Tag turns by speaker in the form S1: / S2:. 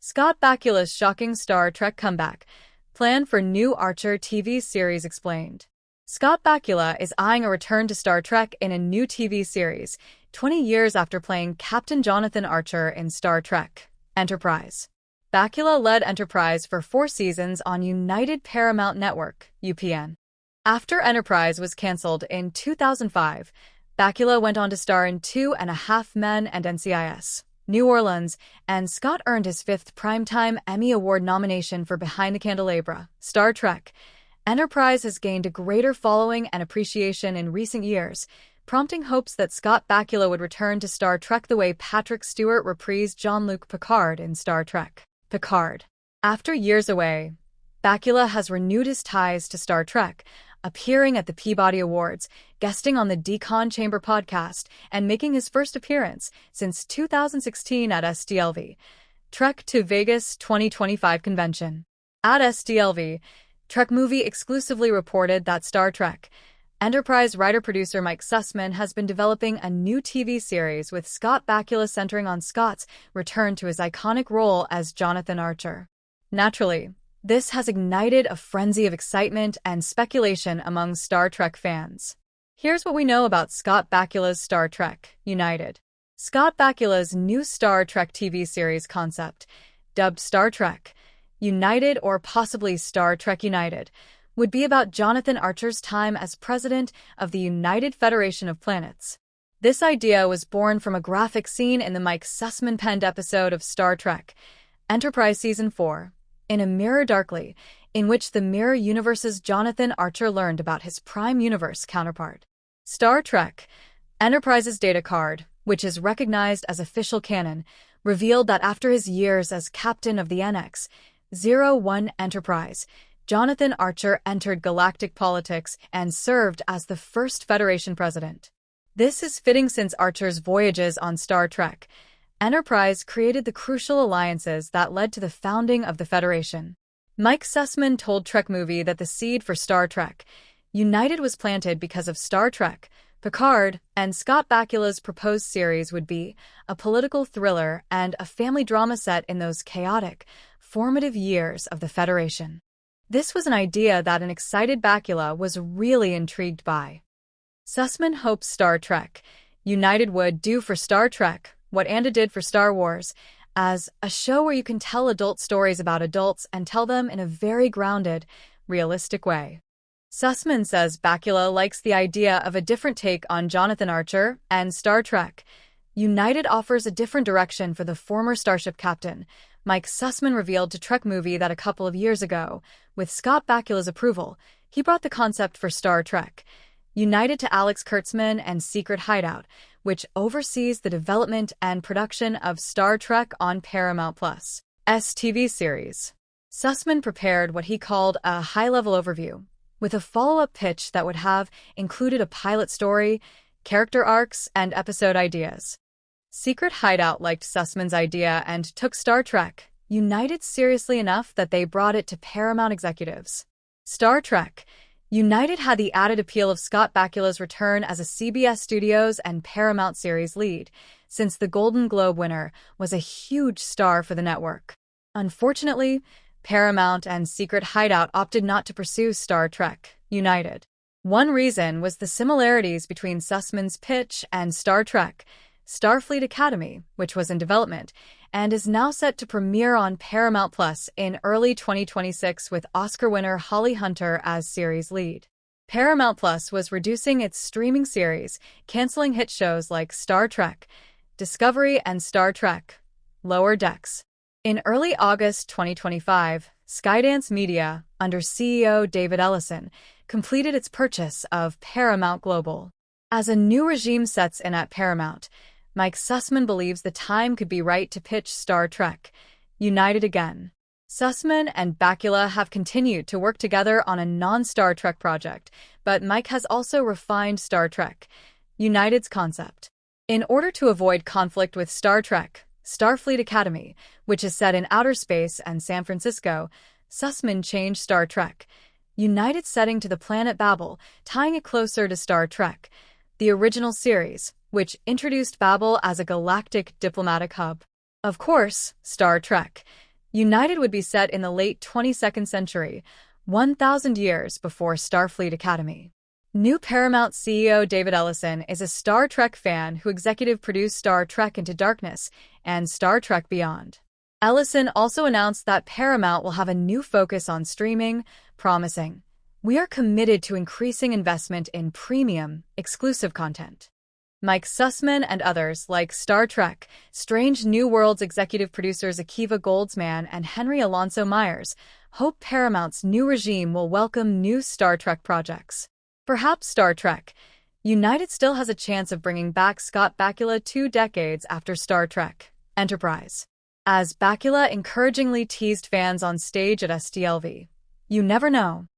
S1: Scott Bakula's shocking Star Trek comeback. Plan for new Archer TV series explained. Scott Bakula is eyeing a return to Star Trek in a new TV series, 20 years after playing Captain Jonathan Archer in Star Trek Enterprise. Bakula led Enterprise for 4 seasons on United Paramount Network, UPN. After Enterprise was cancelled in 2005, Bakula went on to star in 2.5 Men and NCIS New Orleans, and Scott earned his 5th Primetime Emmy Award nomination for Behind the Candelabra, Star Trek. Enterprise has gained a greater following and appreciation in recent years, prompting hopes that Scott Bakula would return to Star Trek the way Patrick Stewart reprised Jean-Luc Picard in Star Trek Picard. After years away, Bakula has renewed his ties to Star Trek, appearing at the Peabody Awards, guesting on the Decon Chamber podcast, and making his first appearance since 2016 at SDLV Trek to Vegas 2025 convention. At SDLV, Trek Movie exclusively reported that Star Trek Enterprise writer-producer Mike Sussman has been developing a new TV series with Scott Bakula centering on Scott's return to his iconic role as Jonathan Archer. Naturally, this has ignited a frenzy of excitement and speculation among Star Trek fans. Here's what we know about Scott Bakula's Star Trek United. Scott Bakula's new Star Trek TV series concept, dubbed Star Trek United or possibly Star Trek United, would be about Jonathan Archer's time as president of the United Federation of Planets. This idea was born from a graphic scene in the Mike Sussman-penned episode of Star Trek Enterprise Season 4, In a Mirror Darkly, in which the Mirror Universe's Jonathan Archer learned about his Prime Universe counterpart. Star Trek Enterprise's data card, which is recognized as official canon, revealed that after his years as captain of the NX-01 Enterprise, Jonathan Archer entered galactic politics and served as the first Federation president. This is fitting since Archer's voyages on Star Trek Enterprise created the crucial alliances that led to the founding of the Federation. Mike Sussman told Trek Movie that the seed for Star Trek United was planted because of Star Trek Picard, and Scott Bakula's proposed series would be a political thriller and a family drama set in those chaotic, formative years of the Federation. This was an idea that an excited Bakula was really intrigued by. Sussman hopes Star Trek United would do for Star Trek what Anda did for Star Wars, as a show where you can tell adult stories about adults and tell them in a very grounded, realistic way. Sussman says Bakula likes the idea of a different take on Jonathan Archer, and Star Trek United offers a different direction for the former Starship captain. Mike Sussman revealed to Trek Movie that a couple of years ago, with Scott Bakula's approval, he brought the concept for Star Trek United to Alex Kurtzman and Secret Hideout, which oversees the development and production of Star Trek on Paramount Plus' TV series. Sussman prepared what he called a high-level overview, with a follow-up pitch that would have included a pilot story, character arcs, and episode ideas. Secret Hideout liked Sussman's idea and took Star Trek United seriously enough that they brought it to Paramount executives. Star Trek United had the added appeal of Scott Bakula's return as a CBS Studios and Paramount series lead, since the Golden Globe winner was a huge star for the network. Unfortunately, Paramount and Secret Hideout opted not to pursue Star Trek United. One reason was the similarities between Sussman's pitch and Star Trek Starfleet Academy, which was in development, and is now set to premiere on Paramount Plus in early 2026 with Oscar winner Holly Hunter as series lead. Paramount Plus was reducing its streaming series, canceling hit shows like Star Trek Discovery and Star Trek Lower Decks. In early August 2025, Skydance Media, under CEO David Ellison, completed its purchase of Paramount Global. As a new regime sets in at Paramount, Mike Sussman believes the time could be right to pitch Star Trek United again. Sussman and Bakula have continued to work together on a non-Star Trek project, but Mike has also refined Star Trek United's concept. In order to avoid conflict with Star Trek Starfleet Academy, which is set in outer space and San Francisco, Sussman changed Star Trek United's setting to the planet Babel, tying it closer to Star Trek the original series, which introduced Babel as a galactic diplomatic hub. Of course, Star Trek United would be set in the late 22nd century, 1,000 years before Starfleet Academy. New Paramount CEO David Ellison is a Star Trek fan who executive produced Star Trek Into Darkness and Star Trek Beyond. Ellison also announced that Paramount will have a new focus on streaming, promising, "We are committed to increasing investment in premium, exclusive content." Mike Sussman and others, like Star Trek, Strange New Worlds executive producers Akiva Goldsman and Henry Alonso Myers, hope Paramount's new regime will welcome new Star Trek projects. Perhaps Star Trek United still has a chance of bringing back Scott Bakula 2 decades after Star Trek Enterprise. As Bakula encouragingly teased fans on stage at STLV, "You never know."